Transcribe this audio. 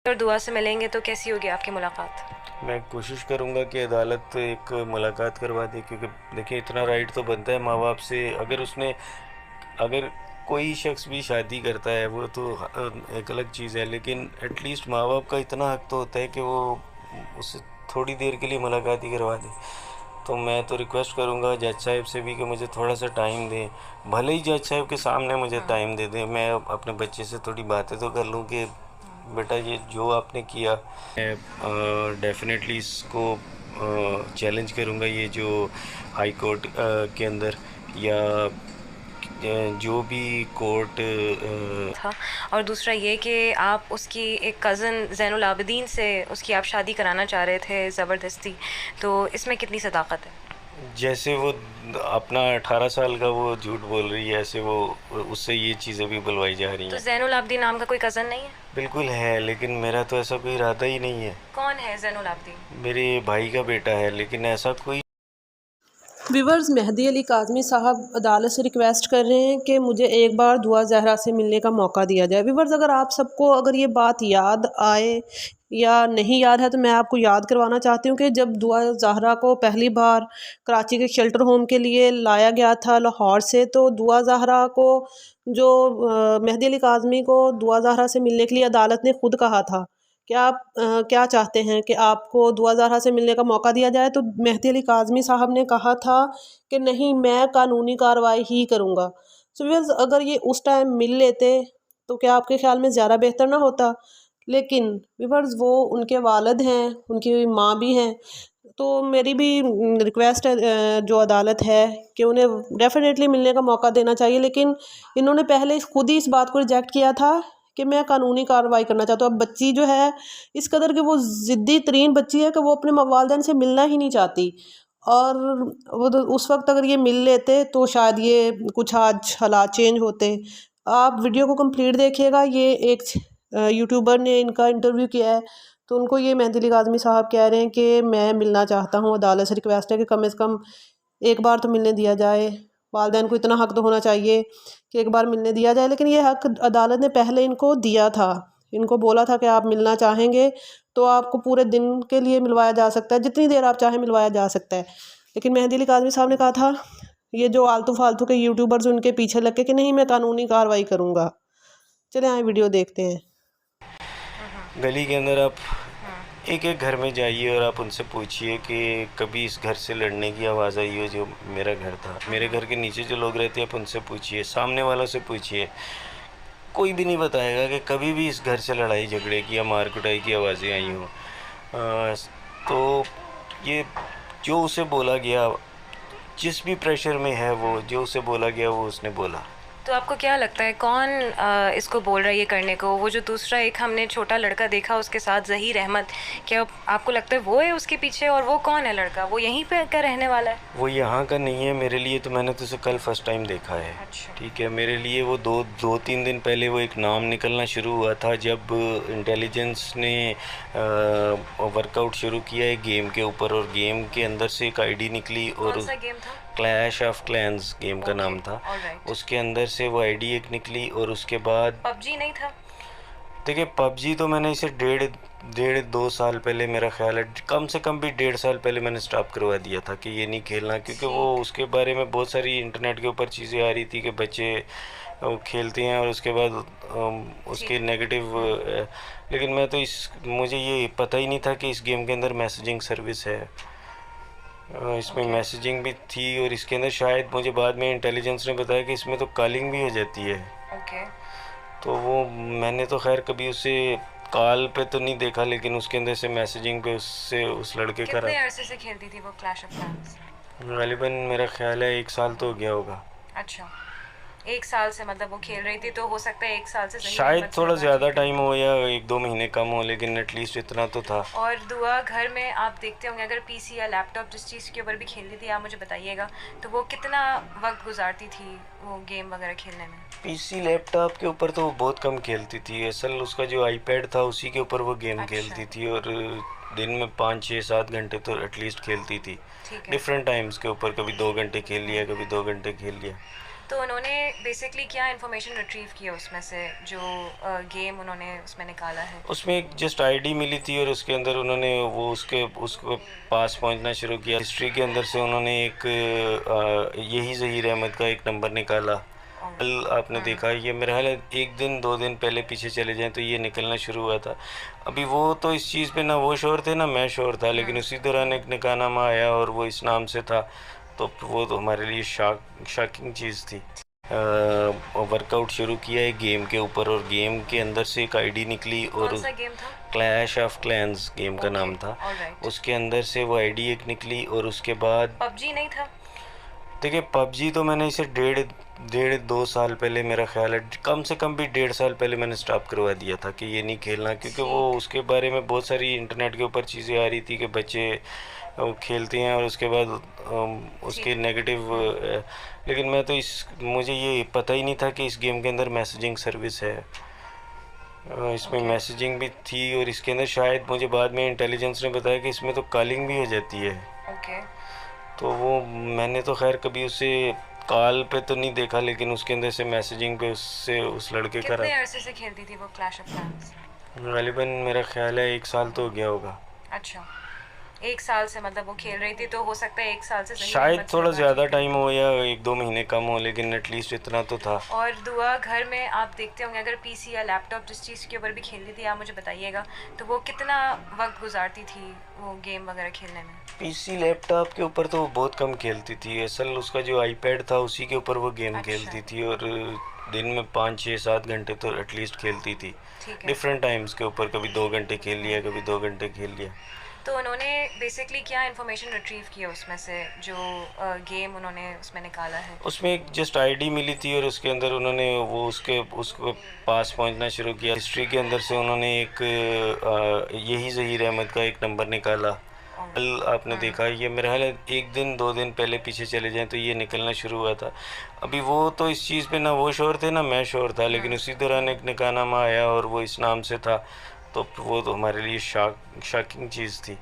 और दुआ से मिलेंगे तो कैसी होगी आपकी मुलाकात? मैं कोशिश करूंगा कि अदालत एक मुलाकात करवा दे, क्योंकि देखिए इतना राइट तो बनता है माँ बाप से। अगर कोई शख्स भी शादी करता है वो तो एक अलग चीज़ है, लेकिन एटलीस्ट माँ बाप का इतना हक तो होता है कि वो उससे थोड़ी देर के लिए मुलाकात ही करवा दे। तो मैं तो रिक्वेस्ट करूंगा जज साहब से भी कि मुझे थोड़ा सा टाइम दें, भले ही जज साहब के सामने मुझे टाइम दे दें। मैं अपने बच्चे से थोड़ी बातें तो कर लूँ कि बेटा ये जो आपने किया, मैं डेफिनेटली इसको चैलेंज करूंगा, ये जो हाई कोर्ट के अंदर या जो भी कोर्ट था। और दूसरा ये कि आप उसकी एक कज़न ज़ैनुल आबिदीन से उसकी आप शादी कराना चाह रहे थे ज़बरदस्ती, तो इसमें कितनी सदाकत है? जैसे वो अपना 18 साल का वो झूठ बोल रही है, ऐसे वो उससे ये चीज़ें भी बुलवाई जा रही तो हैं। ज़ैनुल आबिदीन नाम का कोई कज़न नहीं है? बिल्कुल है, लेकिन मेरा तो ऐसा कोई इरादा ही नहीं है। कौन है ज़ैनुल आबिदीन? मेरे भाई का बेटा है, लेकिन ऐसा कोई व्यूवर्स, मेहदी अली काज़मी साहब अदालत से रिक्वेस्ट कर रहे हैं कि मुझे एक बार दुआ ज़हरा से मिलने का मौका दिया जाए। व्यूवर्स, अगर आप सबको अगर ये बात याद आए या नहीं याद है तो मैं आपको याद करवाना चाहती हूँ कि जब दुआ ज़हरा को पहली बार कराची के शेल्टर होम के लिए लाया गया था लाहौर से, तो दुआ ज़हरा को जो मेहदी अली काज़मी को दुआ ज़हरा से मिलने के लिए अदालत ने खुद कहा था कि आप क्या चाहते हैं कि आपको दुआ ज़हरा से मिलने का मौका दिया जाए, तो मेहदी अली काज़मी साहब ने कहा था कि नहीं, मैं कानूनी कार्रवाई ही करूँगा। सो व्यूअर्स, अगर ये उस टाइम मिल लेते तो क्या आपके ख़्याल में ज़्यादा बेहतर ना होता? लेकिन व्यूअर्स, वो उनके वालिद हैं, उनकी माँ भी हैं, तो मेरी भी रिक्वेस्ट है जो अदालत है कि उन्हें डेफ़िनेटली मिलने का मौका देना चाहिए। लेकिन इन्होंने पहले खुद ही इस बात को रिजेक्ट किया था कि मैं कानूनी कार्रवाई करना चाहता हूँ। अब बच्ची जो है इस कदर कि वो ज़िद्दी तरीन बच्ची है कि वो अपने वालिदैन से मिलना ही नहीं चाहती, और वो तो उस वक्त अगर ये मिल लेते तो शायद ये कुछ आज हालात चेंज होते। आप वीडियो को कंप्लीट देखिएगा। ये एक यूट्यूबर ने इनका इंटरव्यू किया है, तो उनको ये मेहदी अली काज़मी साहब कह रहे हैं कि मैं मिलना चाहता हूँ, अदालत से रिक्वेस्ट है कि कम से कम एक बार तो मिलने दिया जाए। वालिदैन को इतना हक तो होना चाहिए कि एक बार मिलने दिया जाए, लेकिन ये हक अदालत ने पहले इनको दिया था। इनको बोला था कि आप मिलना चाहेंगे तो आपको पूरे दिन के लिए मिलवाया जा सकता है, जितनी देर आप चाहें मिलवाया जा सकता है। लेकिन मेहदी अली काज़मी साहब ने कहा था, ये जो आलतू फालतू के यूट्यूबर्स उनके पीछे लग के कि नहीं मैं कानूनी कार्रवाई करूँगा। चले आए वीडियो देखते हैं। गली के अंदर आप एक एक घर में जाइए और आप उनसे पूछिए कि कभी इस घर से लड़ने की आवाज़ आई हो, जो मेरा घर था। मेरे घर के नीचे जो लोग रहते हैं आप उनसे पूछिए, सामने वालों से पूछिए, कोई भी नहीं बताएगा कि कभी भी इस घर से लड़ाई झगड़े की या मार कुटाई की आवाज़ें आई हों। तो ये जो उसे बोला गया, जिस भी प्रेशर में है वो, जो उसे बोला गया वो उसने बोला। तो आपको क्या लगता है कौन इसको बोल रहा है ये करने को? वो जो दूसरा एक हमने छोटा लड़का देखा उसके साथ ज़हीर अहमद, क्या आपको लगता है वो है उसके पीछे? और वो कौन है लड़का? वो यहीं पे का रहने वाला है? वो यहाँ का नहीं है मेरे लिए, तो मैंने तो उसे कल फर्स्ट टाइम देखा है। अच्छा। ठीक है, मेरे लिए वो दो तीन दिन पहले वो एक नाम निकलना शुरू हुआ था जब इंटेलिजेंस ने वर्कआउट शुरू किया है गेम के ऊपर, और गेम के अंदर से एक आईडी निकली और कौन सा गेम था? क्लैश ऑफ क्लैंस गेम का नाम था। ऑलराइट। उसके अंदर से वो आईडी एक निकली, और उसके बाद पबजी नहीं था? देखिए पबजी तो मैंने इसे डेढ़ डेढ़ 2 साल पहले, मेरा ख्याल है कम से कम भी 1.5 साल पहले मैंने स्टॉप करवा दिया था कि ये नहीं खेलना, क्योंकि वो उसके बारे में बहुत सारी इंटरनेट के ऊपर चीज़ें आ रही थी कि बच्चे वो खेलते हैं और उसके बाद उसके नेगेटिव। लेकिन मैं तो मुझे ये पता ही नहीं था कि इस गेम के अंदर मैसेजिंग सर्विस है। इसमें मैसेजिंग भी थी, और इसके अंदर शायद मुझे बाद में इंटेलिजेंस ने बताया कि इसमें तो कॉलिंग भी हो जाती है। ओके। तो वो मैंने तो खैर कभी उसे कॉल पे तो नहीं देखा, लेकिन उसके अंदर से मैसेजिंग पे उससे उस लड़के का कितने अरसे से खेलती थी वो क्लैश ऑफ क्लैंस? गालिबन मेरा ख्याल है 1 साल तो हो गया होगा। अच्छा, 1 साल से मतलब वो खेल रही थी, तो हो सकता है 1 साल से ज़हीर शायद अहमद से थोड़ा बात ज़्यादा करती टाइम थी। हो या 1-2 महीने कम हो, लेकिन एटलीस्ट इतना तो था। और दुआ घर में आप देखते होंगे अगर पीसी या लैपटॉप जिस चीज़ के ऊपर भी खेलती थी, आप मुझे बताइएगा, तो वो कितना वक्त गुजारती थी वो गेम वगैरह खेलने में? पीसी लैपटॉप के ऊपर तो वो बहुत कम खेलती थी। असल उसका जो आईपैड था उसी के ऊपर वो गेम अच्छा। खेलती थी, और दिन में 5-6-7 घंटे तो एटलीस्ट खेलती थी। ठीक है। डिफरेंट टाइम्स के ऊपर, कभी 2 घंटे खेल लिया, कभी 2 घंटे खेल लिया। तो उन्होंने बेसिकली क्या इन्फॉर्मेशन रिट्रीव की है उसमें से जो गेम उन्होंने उसमें निकाला है? उसमें एक जस्ट आईडी मिली थी और उसके अंदर उन्होंने वो उसको पास पहुंचना शुरू किया। हिस्ट्री के अंदर से उन्होंने एक यही ज़हीर अहमद का एक नंबर निकाला। कल आपने देखा, ये मेरा ख्याल है 1 दिन 2 दिन पहले पीछे चले जाएं तो ये निकलना शुरू हुआ था। अभी वो तो इस चीज़ पे ना वो श्योर थे ना मैं श्योर था, लेकिन उसी दौरान एक निकाहनामा आया और वो इस नाम से था, तो वो तो हमारे लिए शॉकिंग चीज़ थी। वर्कआउट शुरू किया है गेम के ऊपर और गेम के अंदर से एक आईडी निकली और कौन सा गेम था? क्लैश ऑफ क्लैंस गेम का नाम था। ऑलराइट। उसके अंदर से वो आईडी एक निकली और उसके बाद पबजी नहीं था? देखिए पबजी तो मैंने इसे डेढ़ 2 साल पहले, मेरा ख्याल है कम से कम भी 1.5 साल पहले मैंने स्टॉप करवा दिया था कि ये नहीं खेलना, क्योंकि वो उसके बारे में बहुत सारी इंटरनेट के ऊपर चीज़ें आ रही थी कि बच्चे वो खेलते हैं और उसके बाद उसके नेगेटिव। लेकिन मैं तो मुझे ये पता ही नहीं था कि इस गेम के अंदर मैसेजिंग सर्विस है। इसमें मैसेजिंग भी थी और इसके अंदर शायद मुझे बाद में इंटेलिजेंस ने बताया कि इसमें तो कॉलिंग भी हो जाती है। ओके। तो वो मैंने तो खैर कभी उसे कॉल पे तो नहीं देखा, लेकिन उसके अंदर से मैसेजिंग पे उससे उस लड़के का कितने अरसे से खेलती थी वो क्लैश ऑफ क्लैंस? गालिबन मेरा ख्याल है 1 साल तो हो गया होगा। अच्छा, 1 साल से मतलब वो खेल रही थी, तो हो सकता है 1 साल से सही शायद रहमत से थोड़ा बात ज़्यादा होती टाइम हो या 1-2 महीने कम हो, लेकिन एटलीस्ट इतना तो था। और दुआ घर में आप देखते होंगे, अगर पीसी या लैपटॉप जिस चीज़ के ऊपर भी खेलती थी आप मुझे बताइएगा, तो वो कितना वक्त गुजारती थी वो गेम वगैरह खेलने में? पीसी लैपटॉप के ऊपर तो वो बहुत कम खेलती थी। असल उसका जो आईपैड था उसी के ऊपर वो गेम अच्छा। खेलती थी और दिन में 5 6 7 घंटे तो एटलीस्ट खेलती थी। ठीक है। डिफरेंट टाइम्स के ऊपर, कभी 2 घंटे खेल लिया, कभी 2 घंटे खेल लिया। तो उन्होंने बेसिकली क्या इन्फॉर्मेशन रिट्रीव की है उसमें से जो गेम उन्होंने उसमें निकाला है? उसमें एक जस्ट आईडी मिली थी और उसके अंदर उन्होंने वो उसको पास पहुंचना शुरू किया। हिस्ट्री के अंदर से उन्होंने एक यही ज़हीर अहमद का एक नंबर निकाला। कल आपने देखा, ये मेरा ख्याल है 1 दिन 2 दिन पहले पीछे चले जाएं तो ये निकलना शुरू हुआ था। अभी वो तो इस चीज़ पे ना वो श्योर थे ना मैं श्योर था, लेकिन उसी दौरान एक निकाहनामा आया और वो इस नाम से था, तो वो तो हमारे लिए शॉकिंग चीज़ थी।